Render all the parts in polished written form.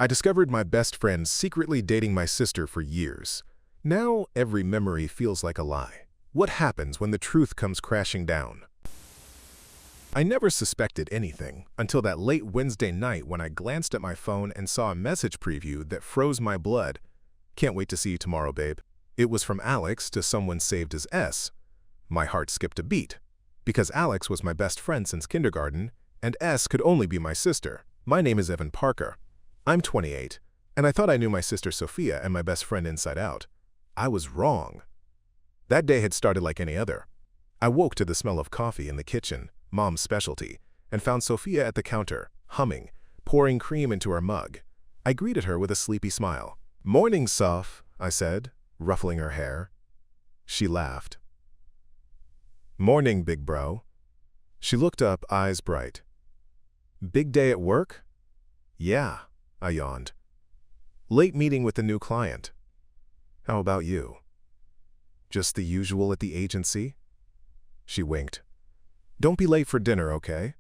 I discovered my best friend secretly dating my sister for years. Now every memory feels like a lie. What happens when the truth comes crashing down? I never suspected anything until that late Wednesday night when I glanced at my phone and saw a message preview that froze my blood. "Can't wait to see you tomorrow, babe." It was from Alex to someone saved as S. My heart skipped a beat, because Alex was my best friend since kindergarten, and S could only be my sister. My name is Evan Parker. I'm 28, and I thought I knew my sister Sophia and my best friend inside out. I was wrong. That day had started like any other. I woke to the smell of coffee in the kitchen, Mom's specialty, and found Sophia at the counter, humming, pouring cream into her mug. I greeted her with a sleepy smile. "Morning, Soph," I said, ruffling her hair. She laughed. "Morning, big bro." She looked up, eyes bright. "Big day at work?" "Yeah," I yawned. "Late meeting with a new client." "How about you?" "Just the usual at the agency?" She winked. "Don't be late for dinner, okay?"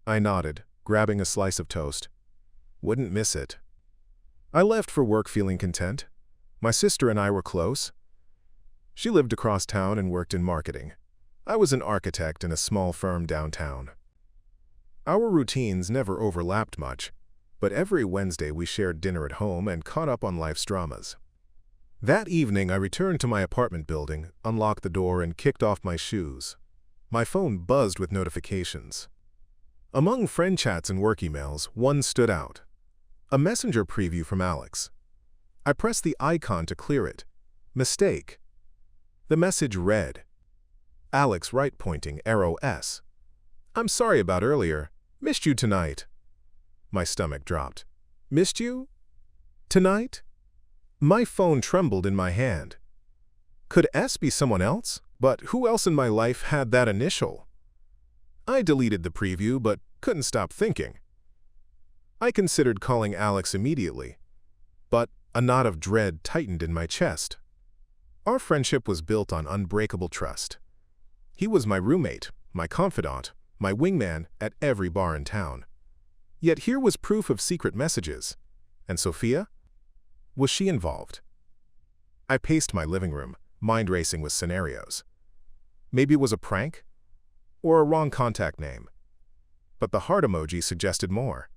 I nodded, grabbing a slice of toast. "Wouldn't miss it." I left for work feeling content. My sister and I were close. She lived across town and worked in marketing. I was an architect in a small firm downtown. Our routines never overlapped much, but every Wednesday we shared dinner at home and caught up on life's dramas. That evening I returned to my apartment building, unlocked the door, and kicked off my shoes. My phone buzzed with notifications. Among friend chats and work emails, one stood out. A messenger preview from Alex. I pressed the icon to clear it. Mistake. The message read, "Alex right-pointing arrow S. I'm sorry about earlier. Missed you tonight." My stomach dropped. "Missed you? Tonight?" My phone trembled in my hand. Could S be someone else? But who else in my life had that initial? I deleted the preview, but couldn't stop thinking. I considered calling Alex immediately, but a knot of dread tightened in my chest. Our friendship was built on unbreakable trust. He was my roommate, my confidant, my wingman at every bar in town. Yet here was proof of secret messages. And Sophia? Was she involved? I paced my living room, mind racing with scenarios. Maybe it was a prank? Or a wrong contact name? But the heart emoji suggested more.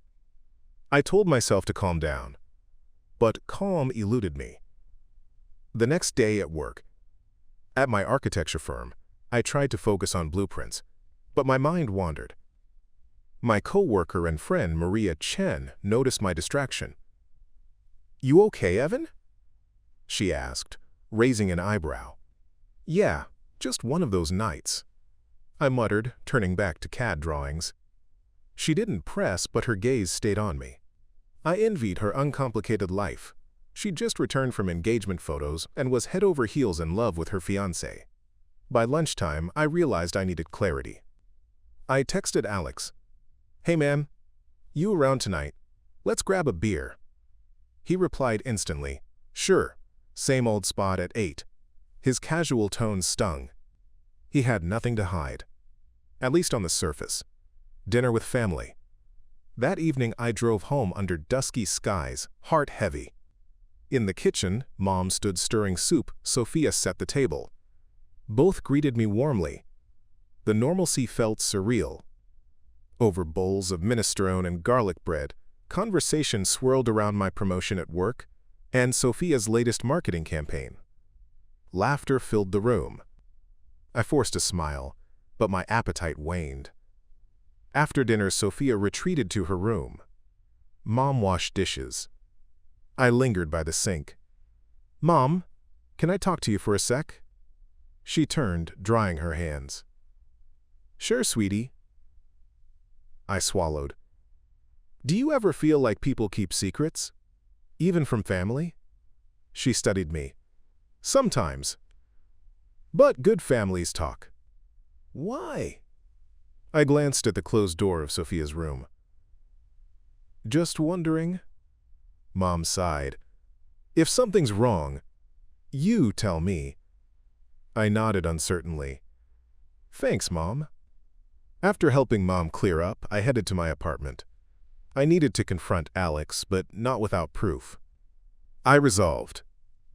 I told myself to calm down, but calm eluded me. The next day at work, at my architecture firm, I tried to focus on blueprints, but my mind wandered. My coworker and friend Maria Chen noticed my distraction. "You okay, Evan?" she asked, raising an eyebrow. "Yeah, just one of those nights," I muttered, turning back to CAD drawings. She didn't press, but her gaze stayed on me. I envied her uncomplicated life. She'd just returned from engagement photos and was head over heels in love with her fiancé. By lunchtime, I realized I needed clarity. I texted Alex, "Hey man, you around tonight? Let's grab a beer." He replied instantly, "Sure, same old spot at 8. His casual tone stung. He had nothing to hide. At least on the surface. Dinner with family. That evening I drove home under dusky skies, heart heavy. In the kitchen, Mom stood stirring soup, Sophia set the table. Both greeted me warmly. The normalcy felt surreal. Over bowls of minestrone and garlic bread, conversation swirled around my promotion at work and Sophia's latest marketing campaign. Laughter filled the room. I forced a smile, but my appetite waned. After dinner, Sophia retreated to her room. Mom washed dishes. I lingered by the sink. "Mom, can I talk to you for a sec?" She turned, drying her hands. "Sure, sweetie." I swallowed. "Do you ever feel like people keep secrets? Even from family?" She studied me. "Sometimes. But good families talk." "Why?" I glanced at the closed door of Sophia's room. "Just wondering." Mom sighed. "If something's wrong, you tell me." I nodded uncertainly. "Thanks, Mom." After helping Mom clear up, I headed to my apartment. I needed to confront Alex, but not without proof. I resolved.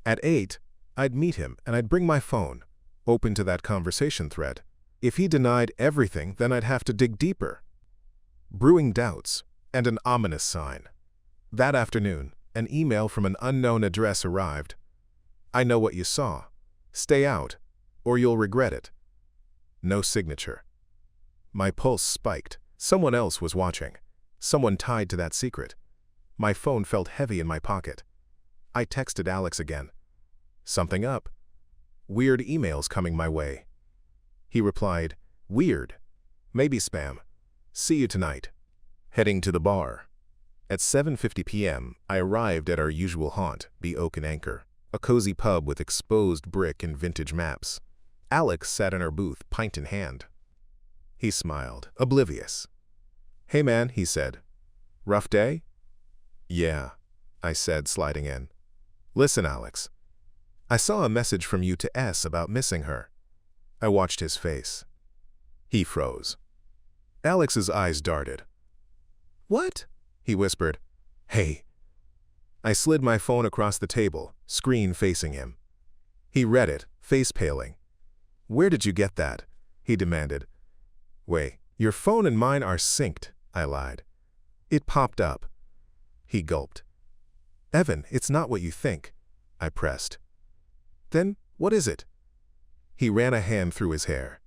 At 8, I'd meet him and I'd bring my phone, open to that conversation thread. If he denied everything, then I'd have to dig deeper. Brewing doubts, and an ominous sign. That afternoon, an email from an unknown address arrived. I know what you saw. Stay out, or you'll regret it. No signature. My pulse spiked. Someone else was watching. Someone tied to that secret. My phone felt heavy in my pocket. I texted Alex again. Something up. Weird emails coming my way. He replied, weird. Maybe spam. See you tonight. Heading to the bar. At 7:50 p.m., I arrived at our usual haunt, the Oak and Anchor, a cozy pub with exposed brick and vintage maps. Alex sat in our booth, pint in hand. He smiled, oblivious. Hey man, he said. Rough day? Yeah, I said, sliding in. Listen, Alex. I saw a message from you to S about missing her. I watched his face. He froze. Alex's eyes darted. What? He whispered. Hey. I slid my phone across the table, screen facing him. He read it, face paling. Where did you get that? He demanded. Wait, your phone and mine are synced, I lied. It popped up. He gulped. Evan, it's not what you think, I pressed. Then, what is it? He ran a hand through his hair.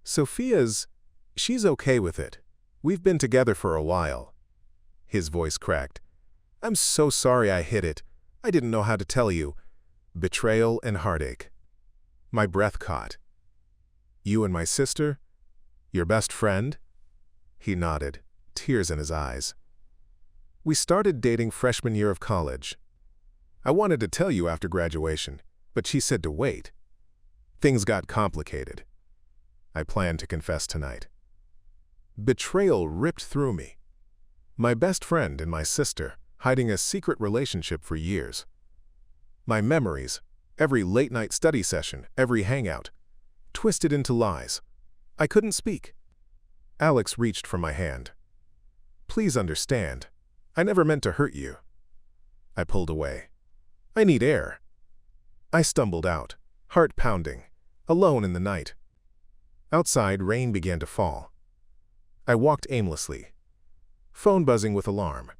She's okay with it. We've been together for a while. His voice cracked. I'm so sorry I hid it. I didn't know how to tell you. Betrayal and heartache. My breath caught. You and my sister? Your best friend? He nodded, tears in his eyes. We started dating freshman year of college. I wanted to tell you after graduation, but she said to wait. Things got complicated. I planned to confess tonight. Betrayal ripped through me. My best friend and my sister, hiding a secret relationship for years. My memories, every late-night study session, every hangout, twisted into lies. I couldn't speak. Alex reached for my hand. Please understand, I never meant to hurt you. I pulled away. I need air. I stumbled out, heart pounding, alone in the night. Outside, rain began to fall. I walked aimlessly. Phone buzzing with alarm.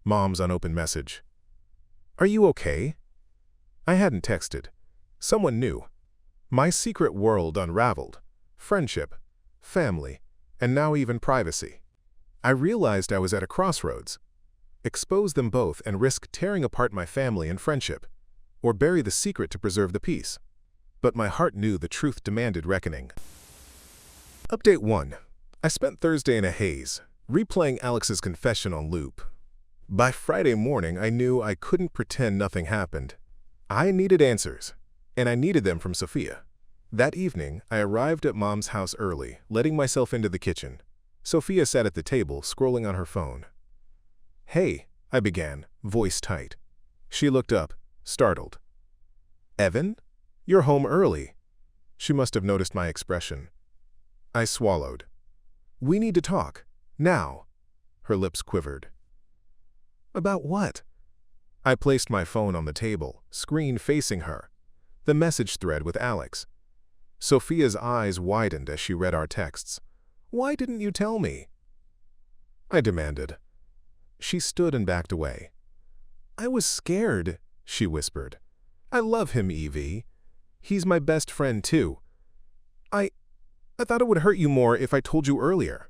Mom's unopened message. Are you okay? I hadn't texted. Someone knew. My secret world unraveled. Friendship, family, and now even privacy. I realized I was at a crossroads. Expose them both and risk tearing apart my family and friendship, or bury the secret to preserve the peace. But my heart knew the truth demanded reckoning. Update 1. I spent Thursday in a haze, replaying Alex's confession on loop. By Friday morning, I knew I couldn't pretend nothing happened. I needed answers, and I needed them from Sophia. That evening, I arrived at Mom's house early, letting myself into the kitchen. Sophia sat at the table, scrolling on her phone. Hey, I began, voice tight. She looked up, startled. Evan? You're home early. She must have noticed my expression. I swallowed. We need to talk. Now. Her lips quivered. About what? I placed my phone on the table, screen facing her. The message thread with Alex. Sophia's eyes widened as she read our texts. Why didn't you tell me? I demanded. She stood and backed away. I was scared, she whispered. I love him, Evie. He's my best friend, too. I thought it would hurt you more if I told you earlier.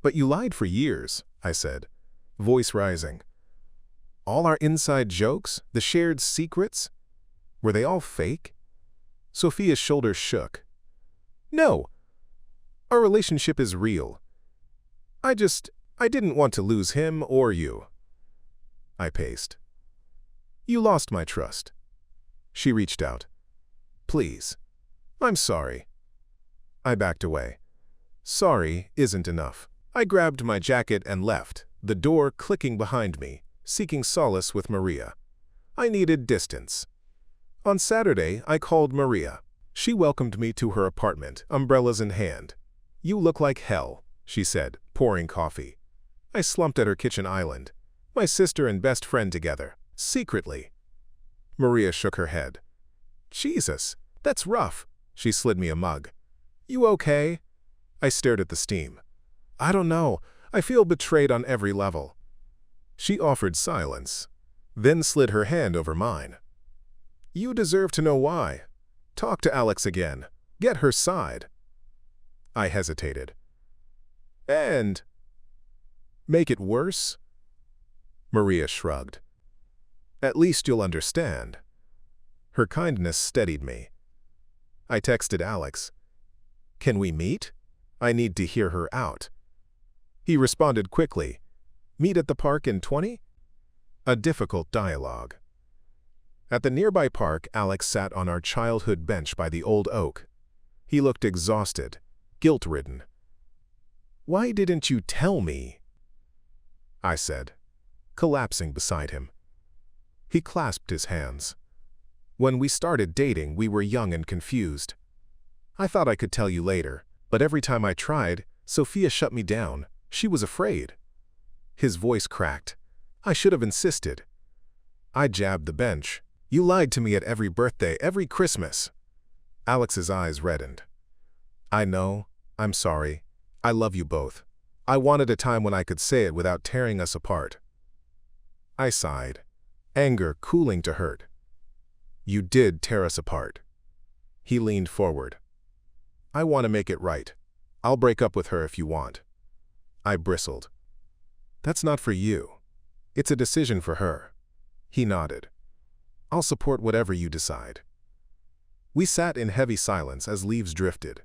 But you lied for years, I said, voice rising. All our inside jokes, the shared secrets, were they all fake? Sophia's shoulders shook. No. Our relationship is real. I didn't want to lose him or you. I paced. You lost my trust. She reached out. Please. I'm sorry. I backed away. Sorry isn't enough. I grabbed my jacket and left, the door clicking behind me, seeking solace with Maria. I needed distance. On Saturday, I called Maria. She welcomed me to her apartment, umbrellas in hand. You look like hell, she said, pouring coffee. I slumped at her kitchen island. My sister and best friend together, secretly. Maria shook her head. Jesus, that's rough. She slid me a mug. You okay? I stared at the steam. I don't know. I feel betrayed on every level. She offered silence, then slid her hand over mine. You deserve to know why. Talk to Alex again. Get her side. I hesitated. And make it worse? Maria shrugged. At least you'll understand. Her kindness steadied me. I texted Alex. Can we meet? I need to hear her out. He responded quickly. Meet at the park in 20? A difficult dialogue. At the nearby park, Alex sat on our childhood bench by the old oak. He looked exhausted, guilt-ridden. Why didn't you tell me? I said, collapsing beside him. He clasped his hands. When we started dating, we were young and confused. I thought I could tell you later, but every time I tried, Sophia shut me down. She was afraid. His voice cracked. I should have insisted. I jabbed the bench. You lied to me at every birthday, every Christmas. Alex's eyes reddened. I know. I'm sorry. I love you both. I wanted a time when I could say it without tearing us apart. I sighed, anger cooling to hurt. You did tear us apart. He leaned forward. I want to make it right. I'll break up with her if you want. I bristled. That's not for you. It's a decision for her. He nodded. I'll support whatever you decide. We sat in heavy silence as leaves drifted.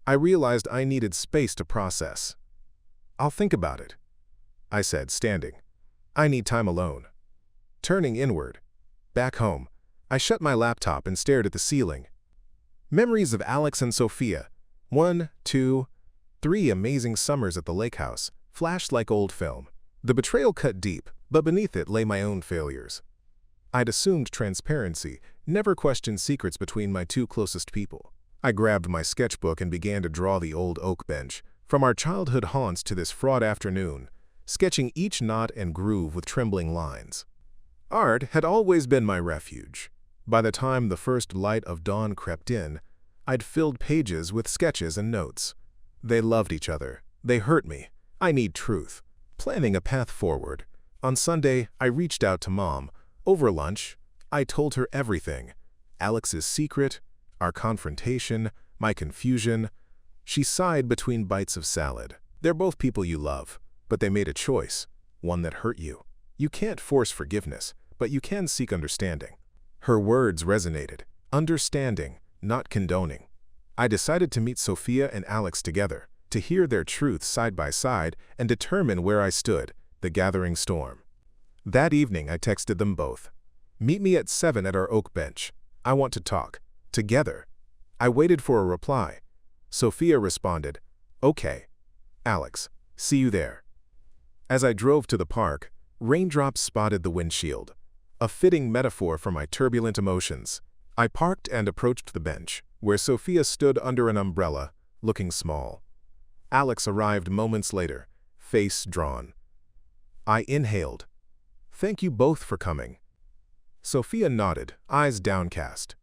I realized I needed space to process. I'll think about it, I said, standing. I need time alone. Turning inward, back home, I shut my laptop and stared at the ceiling. Memories of Alex and Sophia, 1, 2, 3 amazing summers at the lake house, flashed like old film. The betrayal cut deep, but beneath it lay my own failures. I'd assumed transparency, never questioned secrets between my two closest people. I grabbed my sketchbook and began to draw the old oak bench, from our childhood haunts to this fraught afternoon, sketching each knot and groove with trembling lines. Art had always been my refuge. By the time the first light of dawn crept in, I'd filled pages with sketches and notes. They loved each other. They hurt me. I need truth. Planning a path forward. On Sunday, I reached out to Mom. Over lunch, I told her everything. Alex's secret, our confrontation, my confusion. She sighed between bites of salad. They're both people you love, but they made a choice, one that hurt you. You can't force forgiveness, but you can seek understanding. Her words resonated. Understanding, not condoning. I decided to meet Sophia and Alex together, to hear their truths side by side and determine where I stood, the gathering storm. That evening, I texted them both. Meet me at 7 at our oak bench. I want to talk. Together. I waited for a reply. Sophia responded, Okay. Alex, see you there. As I drove to the park, raindrops spotted the windshield, a fitting metaphor for my turbulent emotions. I parked and approached the bench, where Sophia stood under an umbrella, looking small. Alex arrived moments later, face drawn. I inhaled. Thank you both for coming. Sophia nodded, eyes downcast.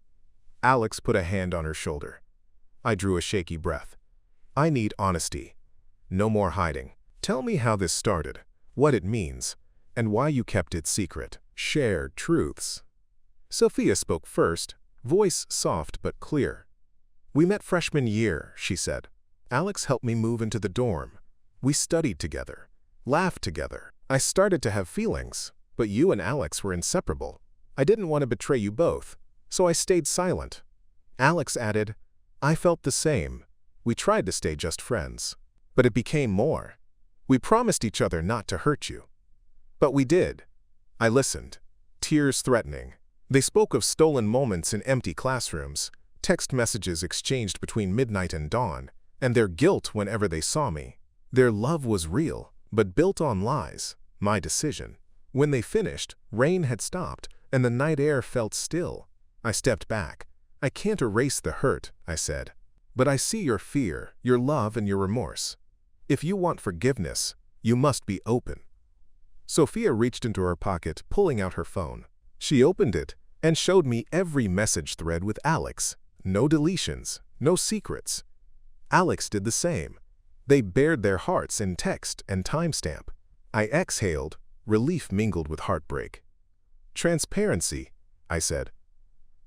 Alex put a hand on her shoulder. I drew a shaky breath. I need honesty. No more hiding. Tell me how this started, what it means, and why you kept it secret. Share truths. Sophia spoke first, voice soft but clear. We met freshman year, she said. Alex helped me move into the dorm. We studied together, laughed together. I started to have feelings, but you and Alex were inseparable. I didn't want to betray you both, so I stayed silent. Alex added, I felt the same. We tried to stay just friends, but it became more. We promised each other not to hurt you. But we did. I listened, tears threatening. They spoke of stolen moments in empty classrooms, text messages exchanged between midnight and dawn, and their guilt whenever they saw me. Their love was real, but built on lies, my decision. When they finished, rain had stopped, and the night air felt still. I stepped back. I can't erase the hurt, I said. But I see your fear, your love, and your remorse. If you want forgiveness, You must be open. Sophia reached into her pocket, pulling out her phone. She opened it and showed me every message thread with Alex. No deletions, no secrets. Alex did the same. They bared their hearts in text and timestamp. I exhaled, relief mingled with heartbreak. Transparency, I said.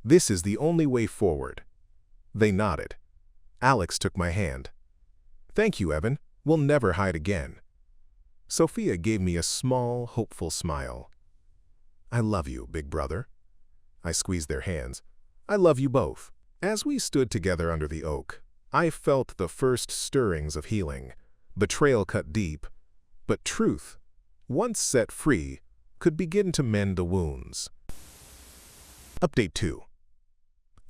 This is the only way forward. They nodded. Alex took my hand. Thank you, Evan. We'll never hide again. Sophia gave me a small, hopeful smile. I love you, big brother. I squeezed their hands. I love you both. As we stood together under the oak, I felt the first stirrings of healing. Betrayal cut deep, but truth, once set free, could begin to mend the wounds. Update 2.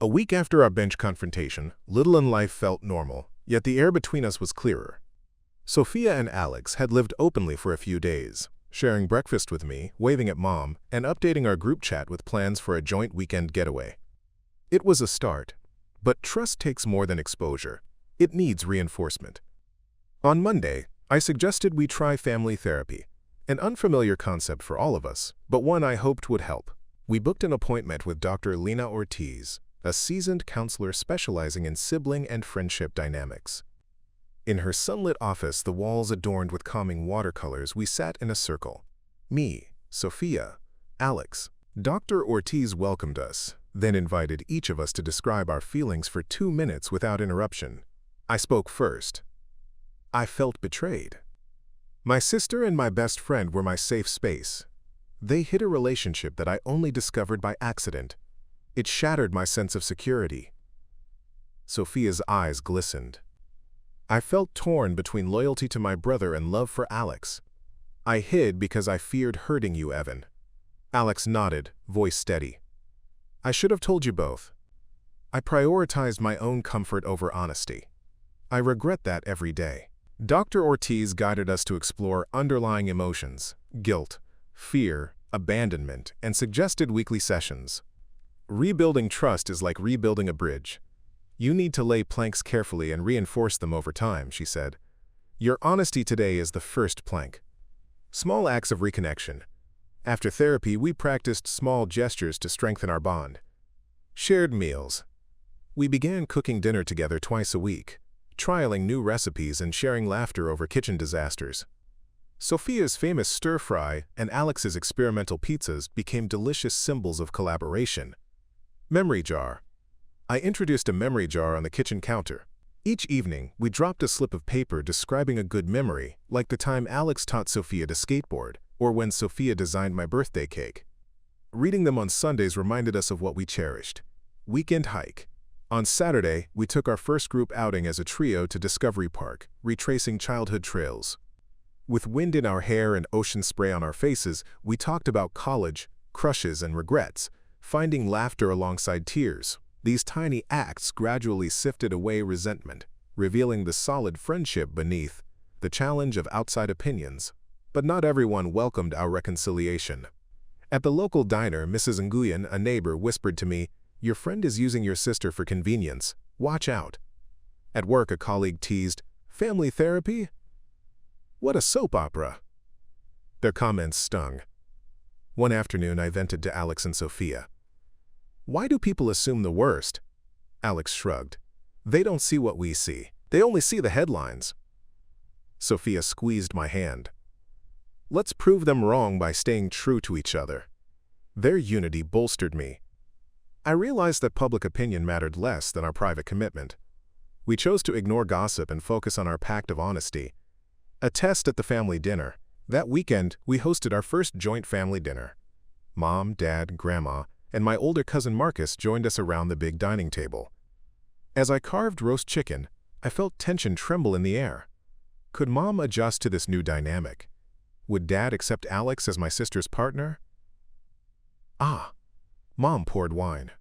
A week after our bench confrontation, little in life felt normal, yet the air between us was clearer. Sophia and Alex had lived openly for a few days, sharing breakfast with me, waving at Mom, and updating our group chat with plans for a joint weekend getaway. It was a start, but trust takes more than exposure. It needs reinforcement. On Monday, I suggested we try family therapy, an unfamiliar concept for all of us, but one I hoped would help. We booked an appointment with Dr. Lena Ortiz, a seasoned counselor specializing in sibling and friendship dynamics. In her sunlit office, the walls adorned with calming watercolors, we sat in a circle. Me, Sophia, Alex. Dr. Ortiz welcomed us, then invited each of us to describe our feelings for 2 minutes without interruption. I spoke first. I felt betrayed. My sister and my best friend were my safe space. They hid a relationship that I only discovered by accident. It shattered my sense of security. Sophia's eyes glistened. I felt torn between loyalty to my brother and love for Alex. I hid because I feared hurting you, Evan. Alex nodded, voice steady. I should have told you both. I prioritized my own comfort over honesty. I regret that every day. Dr. Ortiz guided us to explore underlying emotions, guilt, fear, abandonment, and suggested weekly sessions. Rebuilding trust is like rebuilding a bridge. You need to lay planks carefully and reinforce them over time, she said. Your honesty today is the first plank. Small acts of reconnection. After therapy, we practiced small gestures to strengthen our bond. Shared meals. We began cooking dinner together twice a week, trialing new recipes and sharing laughter over kitchen disasters. Sophia's famous stir-fry and Alex's experimental pizzas became delicious symbols of collaboration. Memory jar. I introduced a memory jar on the kitchen counter. Each evening, we dropped a slip of paper describing a good memory, like the time Alex taught Sophia to skateboard, or when Sophia designed my birthday cake. Reading them on Sundays reminded us of what we cherished. Weekend hike. On Saturday, we took our first group outing as a trio to Discovery Park, retracing childhood trails. With wind in our hair and ocean spray on our faces, we talked about college, crushes, and regrets, finding laughter alongside tears. These tiny acts gradually sifted away resentment, revealing the solid friendship beneath the challenge of outside opinions. But not everyone welcomed our reconciliation. At the local diner, Mrs. Nguyen, a neighbor, whispered to me, "Your friend is using your sister for convenience. Watch out." At work, a colleague teased, "Family therapy? What a soap opera." Their comments stung. One afternoon, I vented to Alex and Sophia. "Why do people assume the worst?" Alex shrugged. "They don't see what we see. They only see the headlines." Sophia squeezed my hand. "Let's prove them wrong by staying true to each other." Their unity bolstered me. I realized that public opinion mattered less than our private commitment. We chose to ignore gossip and focus on our pact of honesty. A test at the family dinner. That weekend, we hosted our first joint family dinner. Mom, Dad, Grandma, and my older cousin Marcus joined us around the big dining table. As I carved roast chicken, I felt tension tremble in the air. Could Mom adjust to this new dynamic? Would Dad accept Alex as my sister's partner? Mom poured wine.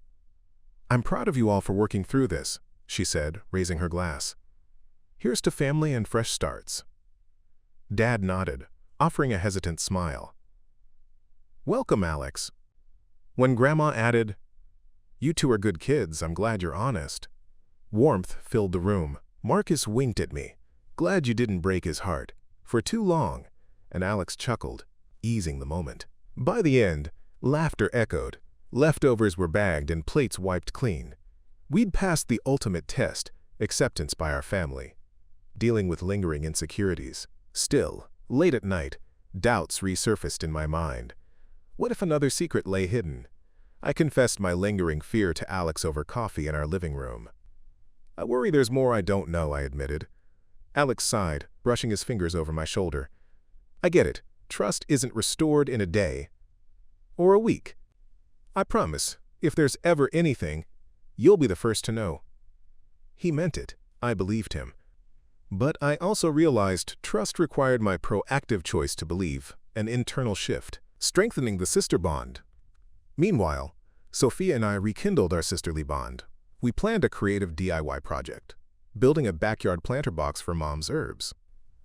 "I'm proud of you all for working through this," she said, raising her glass. "Here's to family and fresh starts." Dad nodded, offering a hesitant smile. "Welcome, Alex." When Grandma added, "You two are good kids, I'm glad you're honest," warmth filled the room. Marcus winked at me. "Glad you didn't break his heart. For too long, and Alex chuckled, easing the moment. By the end, laughter echoed. Leftovers were bagged and plates wiped clean. We'd passed the ultimate test, acceptance by our family. Dealing with lingering insecurities. Still, late at night, doubts resurfaced in my mind. What if another secret lay hidden? I confessed my lingering fear to Alex over coffee in our living room. I worry there's more I don't know, I admitted. Alex sighed, brushing his fingers over my shoulder. I get it. Trust isn't restored in a day or a week. I promise, if there's ever anything, you'll be the first to know. He meant it. I believed him. But I also realized trust required my proactive choice to believe, an internal shift, strengthening the sister bond. Meanwhile, Sophia and I rekindled our sisterly bond. We planned a creative DIY project, building a backyard planter box for Mom's herbs.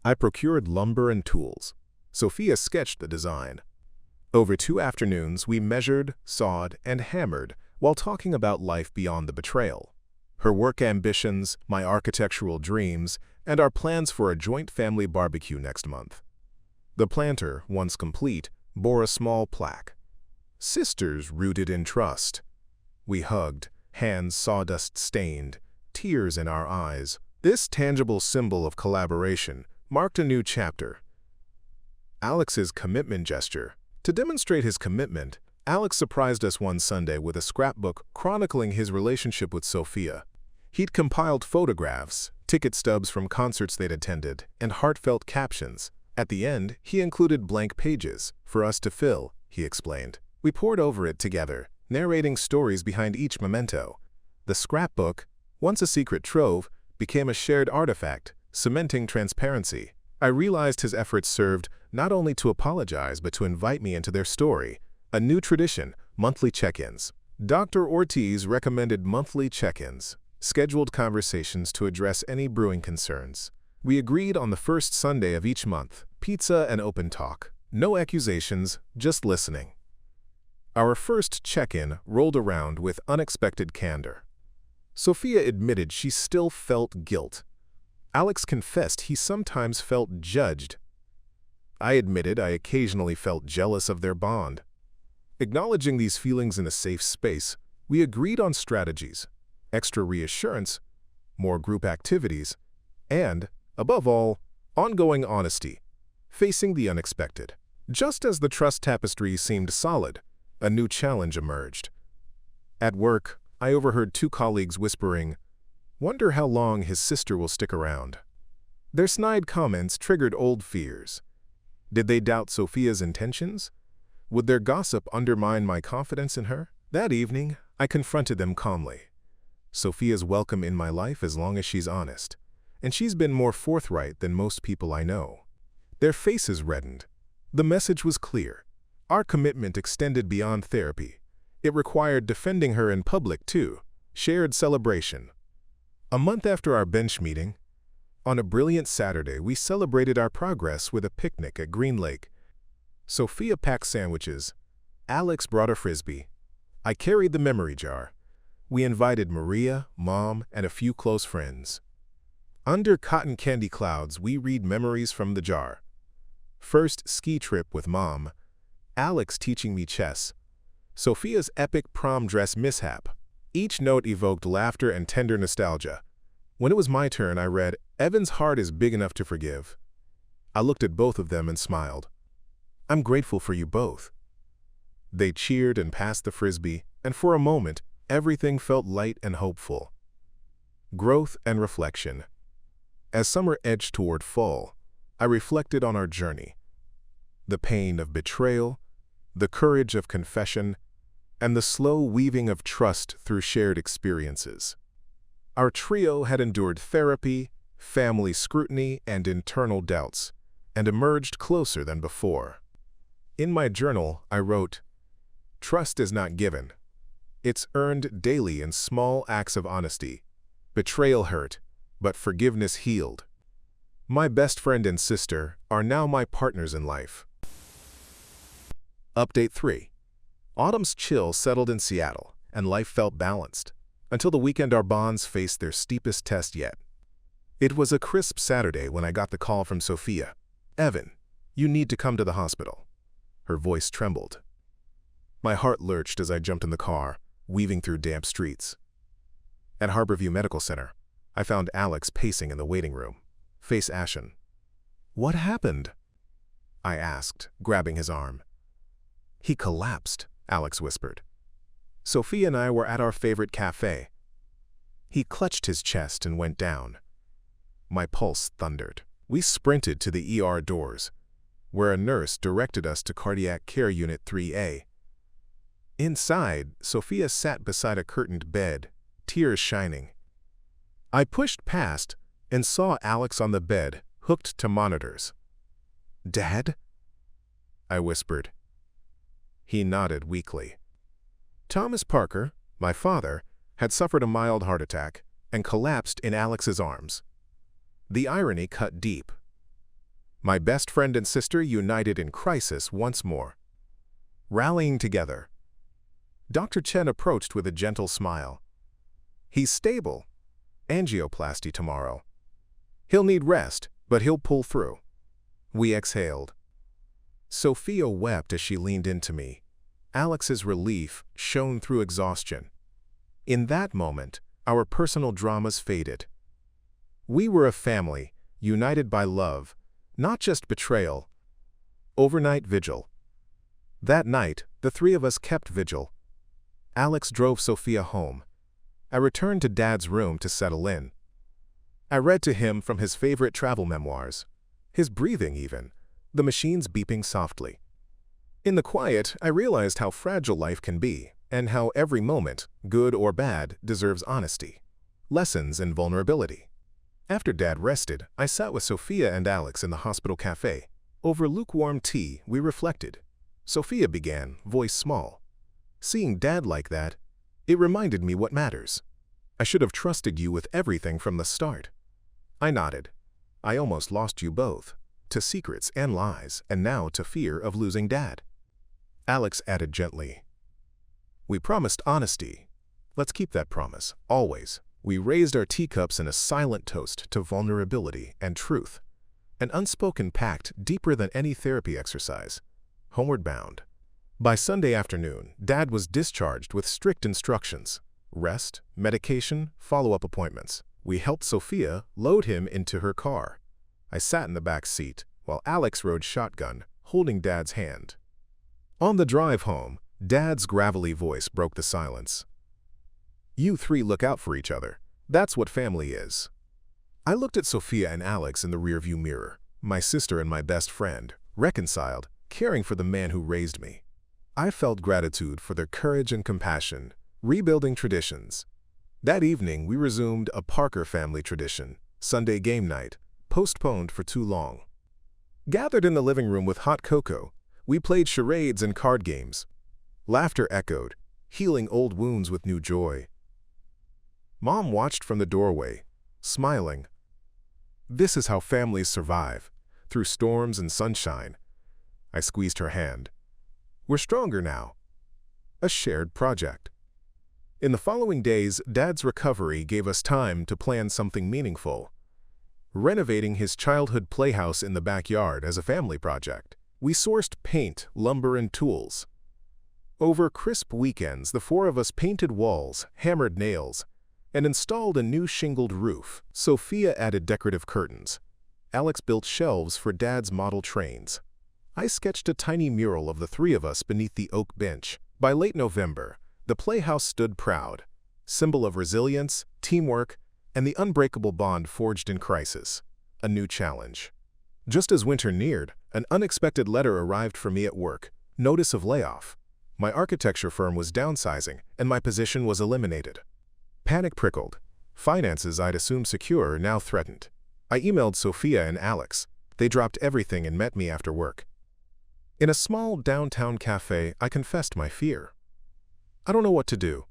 I procured lumber and tools. Sophia sketched the design. Over 2 afternoons, we measured, sawed, and hammered while talking about life beyond the betrayal. Her work ambitions, my architectural dreams, and our plans for a joint family barbecue next month. The planter, once complete, bore a small plaque. Sisters rooted in trust. We hugged, hands sawdust-stained, tears in our eyes. This tangible symbol of collaboration marked a new chapter. Alex's commitment gesture. To demonstrate his commitment, Alex surprised us one Sunday with a scrapbook chronicling his relationship with Sophia. He'd compiled photographs, ticket stubs from concerts they'd attended, and heartfelt captions. At the end, he included blank pages for us to fill, he explained. We pored over it together, narrating stories behind each memento. The scrapbook, once a secret trove, became a shared artifact, cementing transparency. I realized his efforts served not only to apologize but to invite me into their story. A new tradition, monthly check-ins. Dr. Ortiz recommended monthly check-ins, scheduled conversations to address any brewing concerns. We agreed on the first Sunday of each month, pizza and open talk. No accusations, just listening. Our first check-in rolled around with unexpected candor. Sophia admitted she still felt guilt. Alex confessed he sometimes felt judged. I admitted I occasionally felt jealous of their bond. Acknowledging these feelings in a safe space, we agreed on strategies, extra reassurance, more group activities, and, above all, ongoing honesty, facing the unexpected. Just as the trust tapestry seemed solid, a new challenge emerged. At work, I overheard 2 colleagues whispering, "Wonder how long his sister will stick around." Their snide comments triggered old fears. Did they doubt Sophia's intentions? Would their gossip undermine my confidence in her? That evening, I confronted them calmly. Sophia's welcome in my life as long as she's honest, and she's been more forthright than most people I know. Their faces reddened. The message was clear. Our commitment extended beyond therapy. It required defending her in public, too. Shared celebration. A month after our bench meeting, on a brilliant Saturday, we celebrated our progress with a picnic at Green Lake. Sophia packed sandwiches. Alex brought a frisbee. I carried the memory jar. We invited Maria, Mom, and a few close friends. Under cotton candy clouds, we read memories from the jar. First ski trip with Mom. Alex teaching me chess. Sophia's epic prom dress mishap. Each note evoked laughter and tender nostalgia. When it was my turn, I read, "Evan's heart is big enough to forgive." I looked at both of them and smiled. "I'm grateful for you both." They cheered and passed the frisbee, and for a moment, everything felt light and hopeful. Growth and reflection. As summer edged toward fall, I reflected on our journey. The pain of betrayal, the courage of confession, and the slow weaving of trust through shared experiences. Our trio had endured therapy, family scrutiny, and internal doubts, and emerged closer than before. In my journal, I wrote, "Trust is not given. It's earned daily in small acts of honesty. Betrayal hurt, but forgiveness healed. My best friend and sister are now my partners in life." Update 3. Autumn's chill settled in Seattle, and life felt balanced. Until the weekend, our bonds faced their steepest test yet. It was a crisp Saturday when I got the call from Sophia. "Evan, You need to come to the hospital." Her voice trembled. My heart lurched as I jumped in the car, weaving through damp streets. At Harborview Medical Center, I found Alex pacing in the waiting room, face ashen. "What happened?" I asked, grabbing his arm. "He collapsed," Alex whispered. "Sophia and I were at our favorite cafe." He clutched his chest and went down. My pulse thundered. We sprinted to the ER doors, where a nurse directed us to Cardiac Care Unit 3A. Inside, Sophia sat beside a curtained bed, tears shining. I pushed past and saw Alex on the bed, hooked to monitors. "Dad?" I whispered. He nodded weakly. Thomas Parker, my father, had suffered a mild heart attack and collapsed in Alex's arms. The irony cut deep. My best friend and sister united in crisis once more. Rallying together, Dr. Chen approached with a gentle smile. "He's stable. Angioplasty tomorrow. He'll need rest, but he'll pull through." We exhaled. Sophia wept as she leaned into me. Alex's relief shone through exhaustion. In that moment, our personal dramas faded. We were a family, united by love, not just betrayal. Overnight vigil. That night, the three of us kept vigil. Alex drove Sophia home. I returned to Dad's room to settle in. I read to him from his favorite travel memoirs, his breathing even, the machines beeping softly. In the quiet, I realized how fragile life can be, and how every moment, good or bad, deserves honesty. Lessons in vulnerability. After Dad rested, I sat with Sophia and Alex in the hospital cafe. Over lukewarm tea, we reflected. Sophia began, voice small. "Seeing Dad like that, it reminded me what matters. I should have trusted you with everything from the start." I nodded. "I almost lost you both, to secrets and lies, and now to fear of losing Dad." Alex added gently, "We promised honesty. Let's keep that promise, always." We raised our teacups in a silent toast to vulnerability and truth, an unspoken pact deeper than any therapy exercise. Homeward bound. By Sunday afternoon, Dad was discharged with strict instructions: rest, medication, follow-up appointments. We helped Sophia load him into her car. I sat in the back seat, while Alex rode shotgun, holding Dad's hand. On the drive home, Dad's gravelly voice broke the silence. "You three look out for each other. That's what family is." I looked at Sophia and Alex in the rearview mirror, my sister and my best friend, reconciled, caring for the man who raised me. I felt gratitude for their courage and compassion, rebuilding traditions. That evening, we resumed a Parker family tradition, Sunday game night, postponed for too long. Gathered in the living room with hot cocoa, we played charades and card games. Laughter echoed, healing old wounds with new joy. Mom watched from the doorway, smiling. This is how families survive, through storms and sunshine. I squeezed her hand. We're stronger now. A shared project. In the following days, Dad's recovery gave us time to plan something meaningful. Renovating his childhood playhouse in the backyard as a family project. We sourced paint, lumber, and tools. Over crisp weekends, the four of us painted walls, hammered nails, and installed a new shingled roof. Sophia added decorative curtains. Alex built shelves for Dad's model trains. I sketched a tiny mural of the three of us beneath the oak bench. By late November, the playhouse stood proud, symbol of resilience, teamwork, and the unbreakable bond forged in crisis. A new challenge. Just as winter neared, an unexpected letter arrived for me at work. Notice of layoff. My architecture firm was downsizing, and my position was eliminated. Panic prickled. Finances I'd assumed secure now threatened. I emailed Sophia and Alex. They dropped everything and met me after work. In a small downtown cafe, I confessed my fear. "I don't know what to do."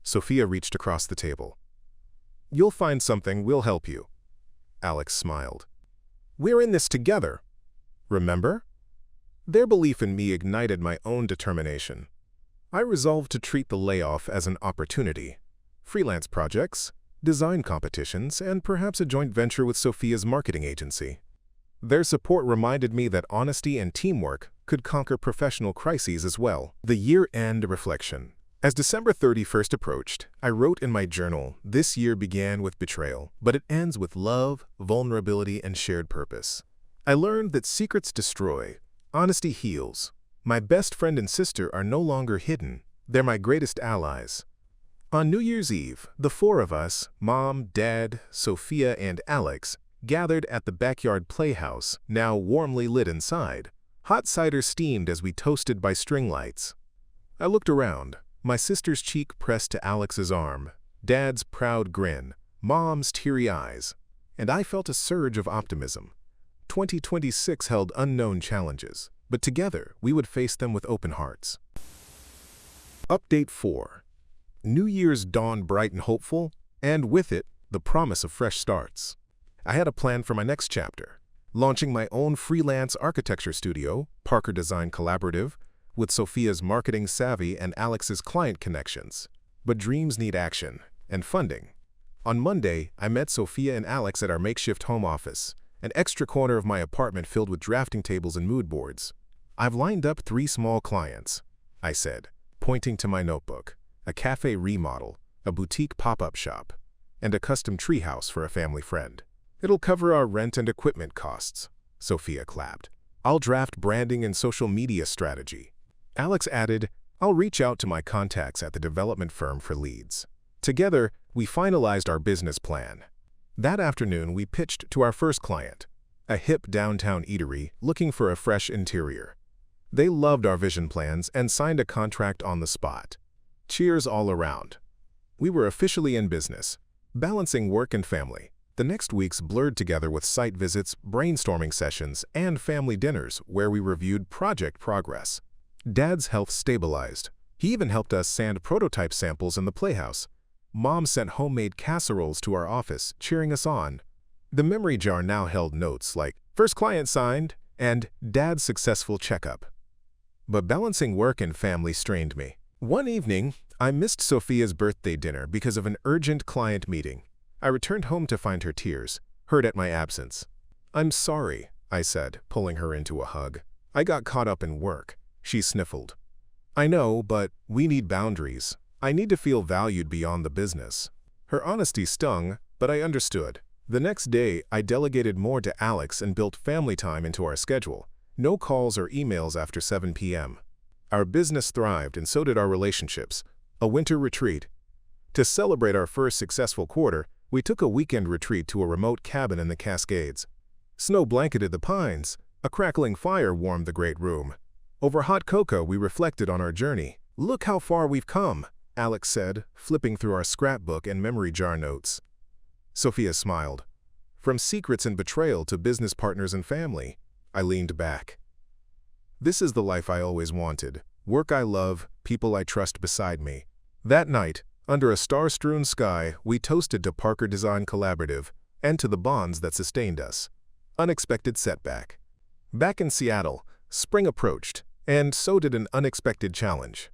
Sophia reached across the table. "You'll find something, we'll help you." Alex smiled. "We're in this together. Remember?" Their belief in me ignited my own determination. I resolved to treat the layoff as an opportunity. Freelance projects, design competitions, and perhaps a joint venture with Sophia's marketing agency. Their support reminded me that honesty and teamwork could conquer professional crises as well. The year-end reflection. As December 31st approached, I wrote in my journal, "This year began with betrayal, but it ends with love, vulnerability, and shared purpose." I learned that secrets destroy, honesty heals. My best friend and sister are no longer hidden. They're my greatest allies. On New Year's Eve, the four of us, Mom, Dad, Sophia, and Alex, gathered at the backyard playhouse, now warmly lit inside. Hot cider steamed as we toasted by string lights. I looked around. My sister's cheek pressed to Alex's arm, Dad's proud grin, Mom's teary eyes, and I felt a surge of optimism. 2026 held unknown challenges, but together we would face them with open hearts. Update 4. New Year's dawned bright and hopeful, and with it, the promise of fresh starts. I had a plan for my next chapter, launching my own freelance architecture studio, Parker Design Collaborative, with Sophia's marketing savvy and Alex's client connections. But dreams need action and funding. On Monday, I met Sophia and Alex at our makeshift home office, an extra corner of my apartment filled with drafting tables and mood boards. "I've lined up 3 small clients," I said, pointing to my notebook, "a cafe remodel, a boutique pop-up shop, and a custom treehouse for a family friend. It'll cover our rent and equipment costs." Sophia clapped. "I'll draft branding and social media strategy." Alex added, "I'll reach out to my contacts at the development firm for leads." Together, we finalized our business plan. That afternoon, we pitched to our first client, a hip downtown eatery looking for a fresh interior. They loved our vision plans and signed a contract on the spot. Cheers all around. We were officially in business, balancing work and family. The next weeks blurred together with site visits, brainstorming sessions, and family dinners where we reviewed project progress. Dad's health stabilized. He even helped us sand prototype samples in the playhouse. Mom sent homemade casseroles to our office, cheering us on. The memory jar now held notes like, "First client signed," and "Dad's successful checkup." But balancing work and family strained me. One evening, I missed Sophia's birthday dinner because of an urgent client meeting. I returned home to find her tears, hurt at my absence. "I'm sorry," I said, pulling her into a hug. "I got caught up in work." She sniffled. "I know, but we need boundaries. I need to feel valued beyond the business." Her honesty stung, but I understood. The next day, I delegated more to Alex and built family time into our schedule. No calls or emails after 7 p.m. Our business thrived, and so did our relationships. A winter retreat. To celebrate our first successful quarter, we took a weekend retreat to a remote cabin in the Cascades. Snow blanketed the pines. A crackling fire warmed the great room. Over hot cocoa, we reflected on our journey. "Look how far we've come," Alex said, flipping through our scrapbook and memory jar notes. Sophia smiled. "From secrets and betrayal to business partners and family." I leaned back. "This is the life I always wanted. Work I love, people I trust beside me." That night, under a star-strewn sky, we toasted to Parker Design Collaborative and to the bonds that sustained us. Unexpected setback. Back in Seattle, spring approached, and so did an unexpected challenge.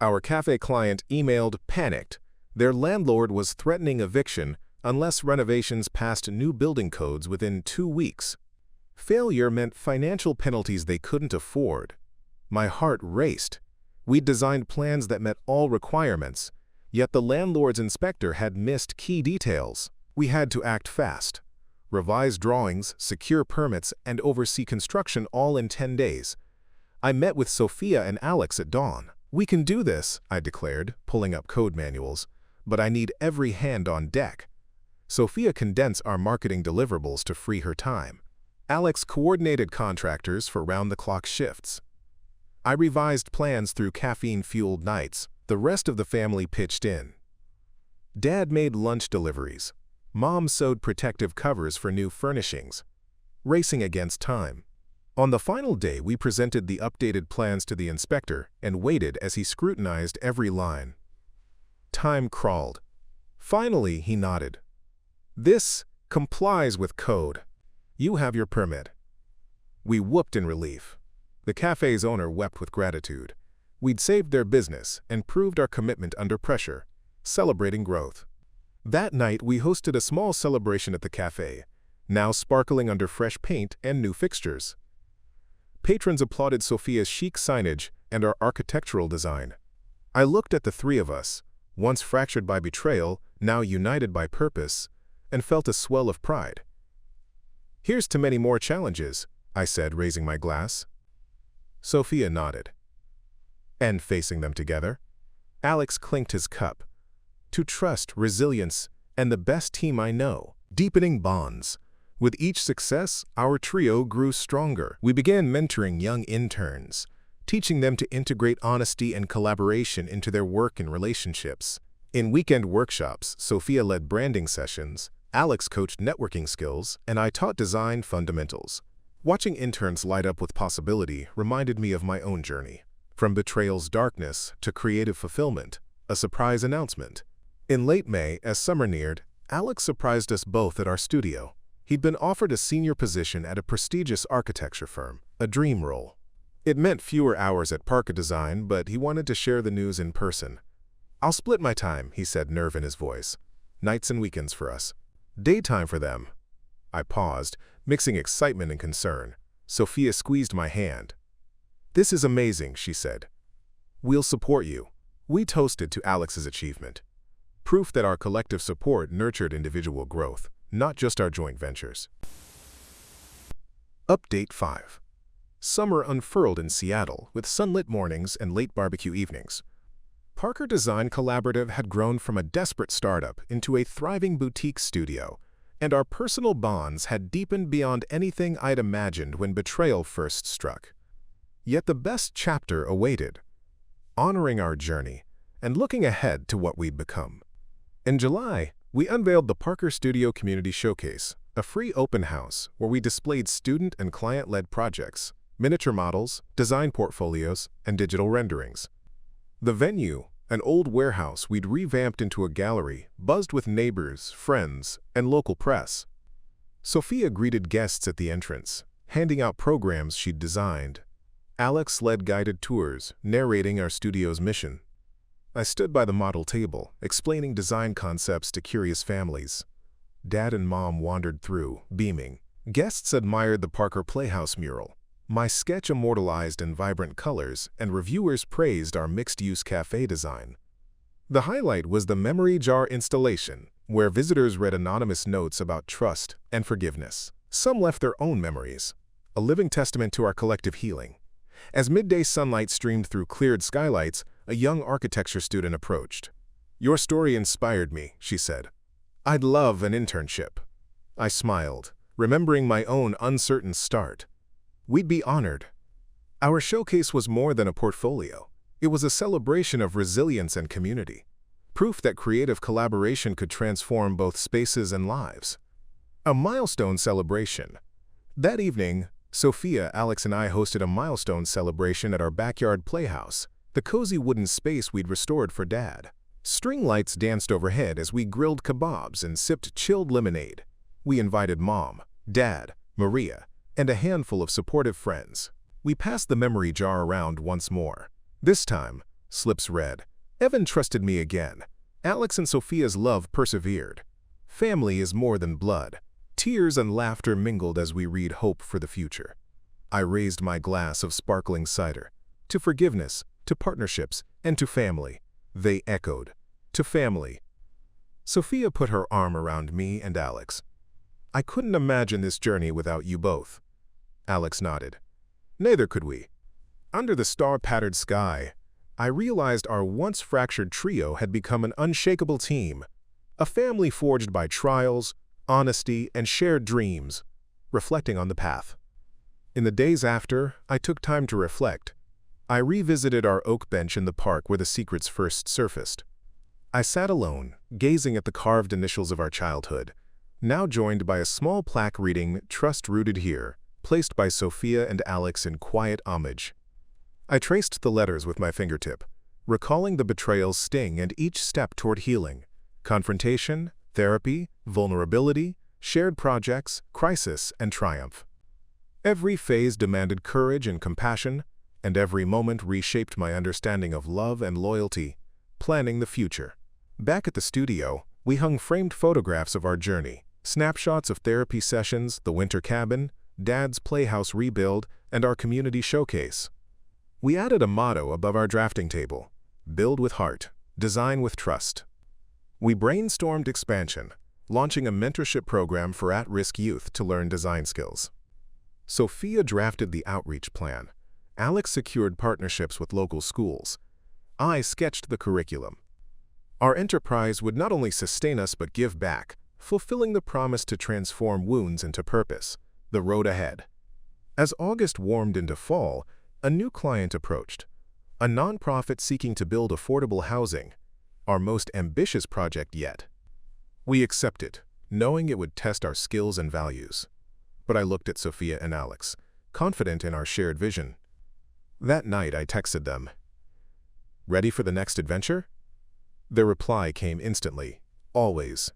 Our cafe client emailed panicked. Their landlord was threatening eviction unless renovations passed new building codes within 2 weeks. Failure meant financial penalties they couldn't afford. My heart raced. We'd designed plans that met all requirements, yet the landlord's inspector had missed key details. We had to act fast. Revise drawings, secure permits, and oversee construction all in 10 days. I met with Sophia and Alex at dawn. "We can do this," I declared, pulling up code manuals, "but I need every hand on deck." Sophia condensed our marketing deliverables to free her time. Alex coordinated contractors for round-the-clock shifts. I revised plans through caffeine-fueled nights. The rest of the family pitched in. Dad made lunch deliveries. Mom sewed protective covers for new furnishings. Racing against time. On the final day, we presented the updated plans to the inspector and waited as he scrutinized every line. Time crawled. Finally, he nodded. "This complies with code. You have your permit." We whooped in relief. The cafe's owner wept with gratitude. We'd saved their business and proved our commitment under pressure, celebrating growth. That night, we hosted a small celebration at the cafe. now sparkling under fresh paint and new fixtures. Patrons applauded Sophia's chic signage and our architectural design. I looked at the three of us, once fractured by betrayal, now united by purpose, and felt a swell of pride. "Here's to many more challenges," I said, raising my glass. Sophia nodded. "And facing them together?" Alex clinked his cup. "To trust, resilience, and the best team I know, deepening bonds." With each success, our trio grew stronger. We began mentoring young interns, teaching them to integrate honesty and collaboration into their work and relationships. In weekend workshops, Sophia led branding sessions, Alex coached networking skills, and I taught design fundamentals. Watching interns light up with possibility reminded me of my own journey. From betrayal's darkness to creative fulfillment, a surprise announcement. In late May, as summer neared, Alex surprised us both at our studio. He'd been offered a senior position at a prestigious architecture firm, a dream role. It meant fewer hours at Parker Design, but he wanted to share the news in person. "I'll split my time," he said, nerve in his voice. "Nights and weekends for us. Daytime for them." I paused, mixing excitement and concern. Sophia squeezed my hand. "This is amazing," she said. "We'll support you." We toasted to Alex's achievement. Proof that our collective support nurtured individual growth, not just our joint ventures. Update 5. Summer unfurled in Seattle with sunlit mornings and late barbecue evenings. Parker Design Collaborative had grown from a desperate startup into a thriving boutique studio, and our personal bonds had deepened beyond anything I'd imagined when betrayal first struck. Yet the best chapter awaited, honoring our journey and looking ahead to what we'd become. In July, we unveiled the Parker Studio Community Showcase, a free open house where we displayed student and client-led projects, miniature models, design portfolios, and digital renderings. The venue, an old warehouse we'd revamped into a gallery, buzzed with neighbors, friends, and local press. Sophia greeted guests at the entrance, handing out programs she'd designed. Alex led guided tours, narrating our studio's mission. I stood by the model table, explaining design concepts to curious families. Dad and Mom wandered through, beaming. Guests admired the Parker Playhouse mural, my sketch immortalized in vibrant colors, and reviewers praised our mixed-use cafe design. The highlight was the memory jar installation, where visitors read anonymous notes about trust and forgiveness. Some left their own memories, a living testament to our collective healing. As midday sunlight streamed through cleared skylights, a young architecture student approached. "Your story inspired me," she said. "I'd love an internship." I smiled, remembering my own uncertain start. We'd be honored. Our showcase was more than a portfolio. It was a celebration of resilience and community, proof that creative collaboration could transform both spaces and lives. A milestone celebration. That evening, Sophia, Alex, and I hosted a milestone celebration at our backyard playhouse, the cozy wooden space we'd restored for Dad. String lights danced overhead as we grilled kebabs and sipped chilled lemonade. We invited Mom, Dad, Maria, and a handful of supportive friends. We passed the memory jar around once more. This time, slips read, "Evan trusted me again." Alex and Sophia's love persevered. Family is more than blood. Tears and laughter mingled as we read hope for the future. I raised my glass of sparkling cider. To forgiveness, to partnerships, and to family. They echoed. To family. Sophia put her arm around me and Alex. "I couldn't imagine this journey without you both." Alex nodded. "Neither could we." Under the star-patterned sky, I realized our once-fractured trio had become an unshakable team, a family forged by trials, honesty, and shared dreams, reflecting on the path. In the days after, I took time to reflect. I revisited our oak bench in the park where the secrets first surfaced. I sat alone, gazing at the carved initials of our childhood, now joined by a small plaque reading, "Trust Rooted Here," placed by Sophia and Alex in quiet homage. I traced the letters with my fingertip, recalling the betrayal's sting and each step toward healing. Confrontation, therapy, vulnerability, shared projects, crisis, and triumph. Every phase demanded courage and compassion, and every moment reshaped my understanding of love and loyalty, planning the future. Back at the studio, we hung framed photographs of our journey, Snapshots of therapy sessions, the winter cabin, Dad's playhouse rebuild, and our community showcase. We added a motto above our drafting table: build with heart, design with trust. We brainstormed expansion, launching a mentorship program for at-risk youth to learn design skills. Sophia drafted the outreach plan. Alex secured partnerships with local schools. I sketched the curriculum. Our enterprise would not only sustain us but give back, fulfilling the promise to transform wounds into purpose. The road ahead. As August warmed into fall, a new client approached. A nonprofit seeking to build affordable housing. Our most ambitious project yet. We accepted, knowing it would test our skills and values. But I looked at Sophia and Alex, confident in our shared vision. That night I texted them. Ready for the next adventure? Their reply came instantly. Always.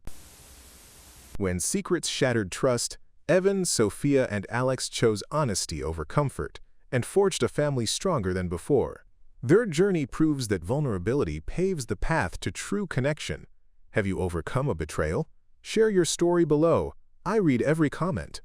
When secrets shattered trust, Evan, Sophia, and Alex chose honesty over comfort and forged a family stronger than before. Their journey proves that vulnerability paves the path to true connection. Have you overcome a betrayal? Share your story below. I read every comment.